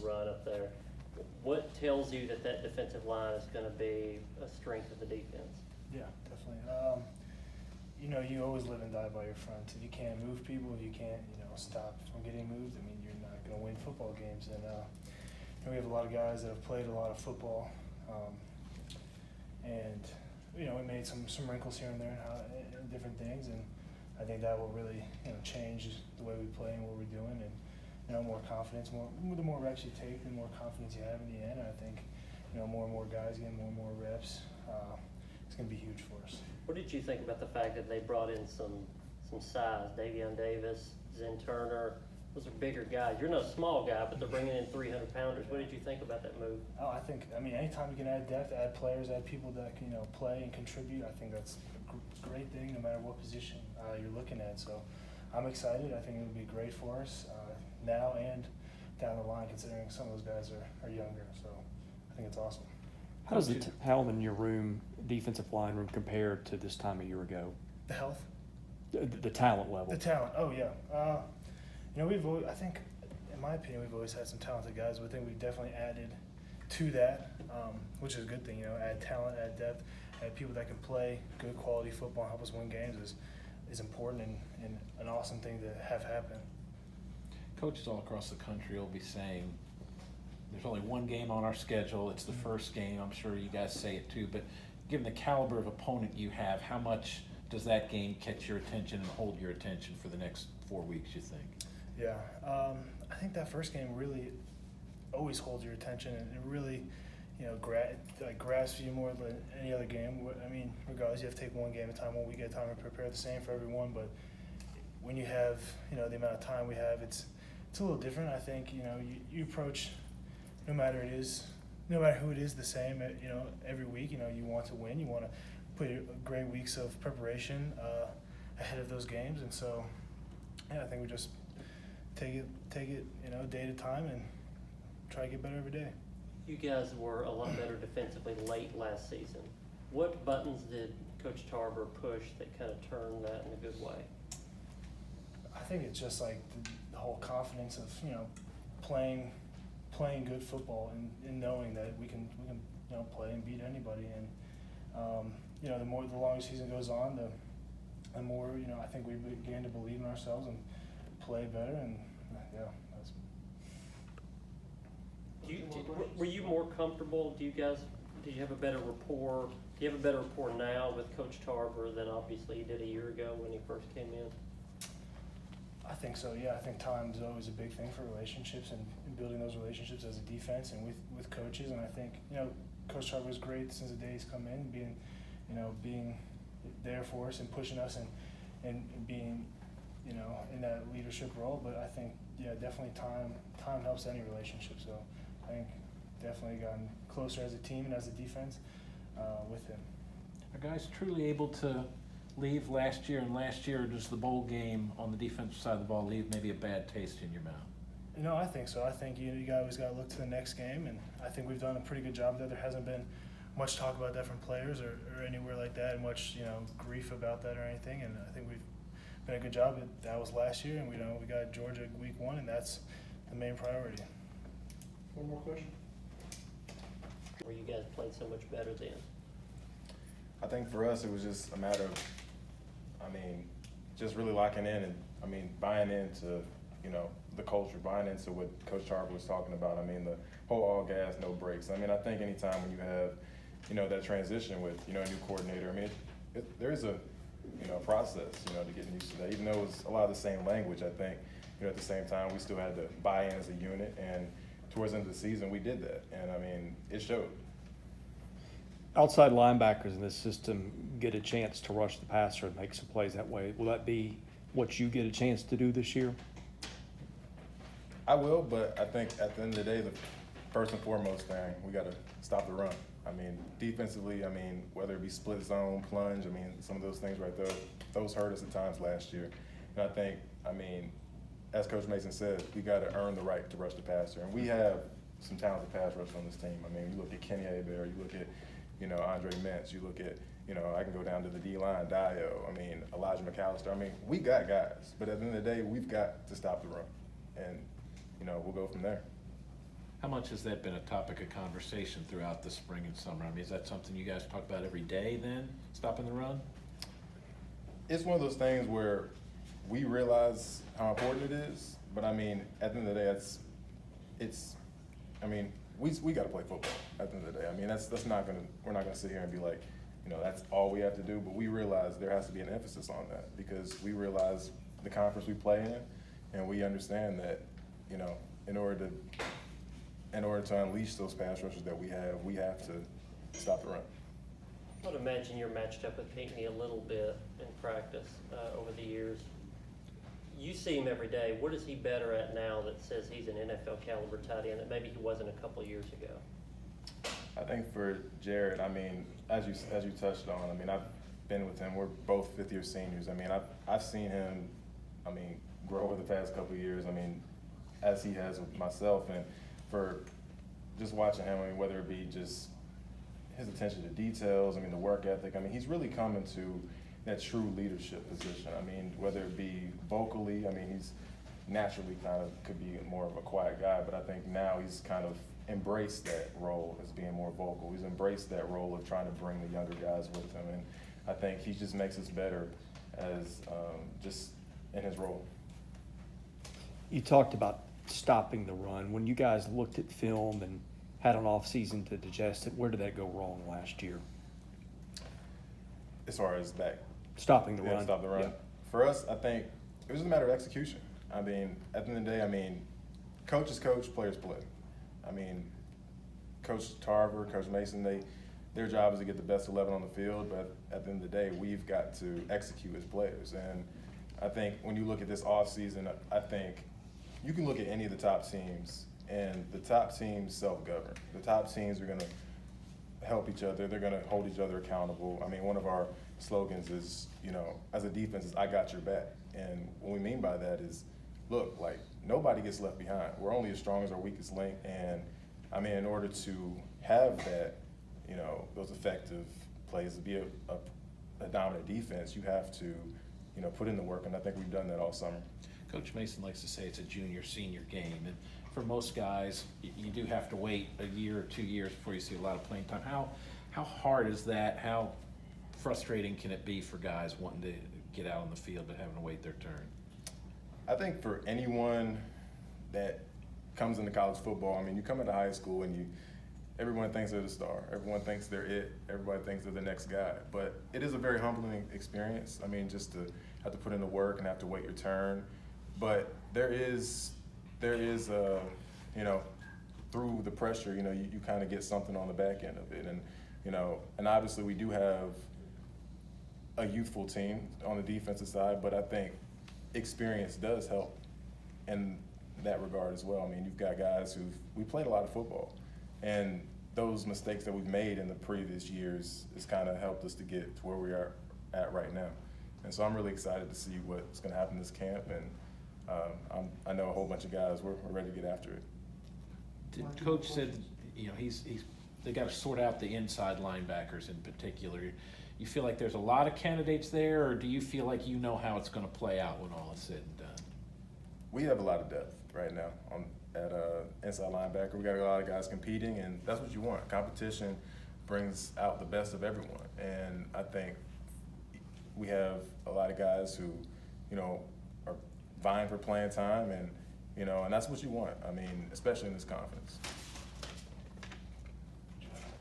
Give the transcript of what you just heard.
the run up there. What tells you that that defensive line is going to be a strength of the defense? Yeah, definitely. You always live and die by your front. If you can't move people, if you can't, stop from getting moved, I mean, you're not going to win football games. And we have a lot of guys that have played a lot of football, and we made some wrinkles here and there and different things, and I think that will really change the way we play and what we're doing, and more confidence. The more reps you take, the more confidence you have in the end. And I think more and more guys getting more and more reps. It's going to be huge for us. What did you think about the fact that they brought in some size? Davion Davis, Zen Turner, those are bigger guys. You're no small guy, but they're bringing in 300-pounders. What did you think about that move? I think, anytime you can add depth, add players, add people that can, play and contribute, I think that's a great thing no matter what position you're looking at. So I'm excited. I think it would be great for us now and down the line, considering some of those guys are younger. So I think it's awesome. How does the talent in your room, defensive line room, compare to this time a year ago? The health? The talent level. The talent, oh yeah. I think, in my opinion, we've always had some talented guys, but I think we've definitely added to that, which is a good thing. Add talent, add depth, add people that can play good quality football and help us win games is important and an awesome thing to have happen. Coaches all across the country will be saying, there's only one game on our schedule. It's the first game. I'm sure you guys say it too, but given the caliber of opponent you have, how much does that game catch your attention and hold your attention for the next 4 weeks, you think? Yeah, I think that first game really always holds your attention, and it really, grasps you more than any other game. I mean, regardless, you have to take one game at a time, 1 week at a time, and prepare the same for everyone. But when you have, the amount of time we have, it's a little different. I think, you approach, no matter who it is, the same. Every week, you want to win. You want to put great weeks of preparation ahead of those games, and so, yeah, I think we just take it, day at a time, and try to get better every day. You guys were a lot better defensively late last season. What buttons did Coach Tarver push that kind of turned that in a good way? I think it's just like the whole confidence of playing good football and knowing that we can play and beat anybody. And the longer the season goes on, the more I think we begin to believe in ourselves and play better. And yeah, that's. Were you more comfortable? Did you have a better rapport? Do you have a better rapport now with Coach Tarver than obviously you did a year ago when he first came in? I think so, yeah. I think time is always a big thing for relationships and building those relationships as a defense and with coaches. And I think, Coach Tarver was great since the day he's come in, being there for us and pushing us and being, in that leadership role. But I think, yeah, definitely time helps any relationship. So I think definitely gotten closer as a team and as a defense with him. Are guys truly able to leave last year, and last year does the bowl game on the defensive side of the ball leave maybe a bad taste in your mouth? No, I think so. I think you always got to look to the next game, and I think we've done a pretty good job there. There hasn't been much talk about that from players or anywhere like that, and much grief about that or anything. And I think we've done a good job. That was last year, and we got Georgia week 1, and that's the main priority. One more question. Where you guys played so much better then? I think for us it was just a matter of, just really locking in and, buying into, the culture, buying into what Coach Tarver was talking about. The whole all gas, no brakes. I think anytime when you have, that transition with, a new coordinator, there's a, process, to getting used to that. Even though it was a lot of the same language, I think, at the same time, we still had to buy in as a unit. And towards the end of the season, we did that. And, it showed. Outside linebackers in this system get a chance to rush the passer and make some plays that way. Will that be what you get a chance to do this year? I will, but I think at the end of the day, the first and foremost thing, we got to stop the run. Defensively, whether it be split zone, plunge, some of those things right there, those hurt us at times last year. And I think, as Coach Mason said, we got to earn the right to rush the passer. And we have some talented pass rush on this team. You look at Kenny Hebert, you look at, Andre Mintz, you look at, I can go down to the D-line, Dio, Elijah McAllister. We got guys, but at the end of the day, we've got to stop the run. And, we'll go from there. How much has that been a topic of conversation throughout the spring and summer? I mean, is that something you guys talk about every day then, stopping the run? It's one of those things where we realize how important it is, but I mean, at the end of the day, we got to play football at the end of the day. I mean, we're not gonna sit here and be like, that's all we have to do, but we realize there has to be an emphasis on that because we realize the conference we play in, and we understand that, in order to unleash those pass rushers that we have to stop the run. I would imagine you're matched up with Pinckney a little bit in practice over the years. You see him every day. What is he better at now that says he's an NFL caliber tight end that maybe he wasn't a couple of years ago? I think for Jared, I mean, as you touched on, I mean, I've been with him. We're both fifth-year seniors. I mean, I've seen him, grow over the past couple of years. I mean, as he has with myself, and for just watching him, whether it be just his attention to details, the work ethic. He's really come into that true leadership position. Whether it be vocally, he's naturally kind of could be more of a quiet guy, but I think now he's kind of embraced that role as being more vocal. He's embraced that role of trying to bring the younger guys with him, and I think he just makes us better as just in his role. You talked about stopping the run. When you guys looked at film and had an off season to digest it, where did that go wrong last year? As far as that Stopping the run. Stop the run. Yeah. For us, I think it was a matter of execution. At the end of the day, coaches coach, players play. Coach Tarver, Coach Mason, their job is to get the best 11 on the field, but at the end of the day, we've got to execute as players. And I think when you look at this offseason, I think you can look at any of the top teams, and the top teams self-govern. The top teams are going to help each other. They're going to hold each other accountable. One of our slogans is, as a defense, is I got your back. And what we mean by that is, look, nobody gets left behind. We're only as strong as our weakest link. And, in order to have that, those effective plays, to be a dominant defense, you have to, put in the work. And I think we've done that all summer. Coach Mason likes to say it's a junior-senior game, and for most guys, you do have to wait a year or 2 years before you see a lot of playing time. How hard is that? How frustrating can it be for guys wanting to get out on the field but having to wait their turn? I think for anyone that comes into college football, you come into high school and everyone thinks they're the star. Everyone thinks they're it. Everybody thinks they're the next guy. But it is a very humbling experience. Just to have to put in the work and have to wait your turn. But there is through the pressure, you kind of get something on the back end of it. And, and obviously we do have a youthful team on the defensive side, but I think experience does help in that regard as well. You've got guys we played a lot of football, and those mistakes that we've made in the previous years has kind of helped us to get to where we are at right now. And so I'm really excited to see what's going to happen this camp, and I know a whole bunch of guys, we're ready to get after it. Coach said, they got to sort out the inside linebackers in particular. You feel like there's a lot of candidates there, or do you feel like you know how it's going to play out when all is said and done? We have a lot of depth right now at inside linebacker. We got a lot of guys competing, and that's what you want. Competition brings out the best of everyone, and I think we have a lot of guys who, are vying for playing time, and and that's what you want. Especially in this conference.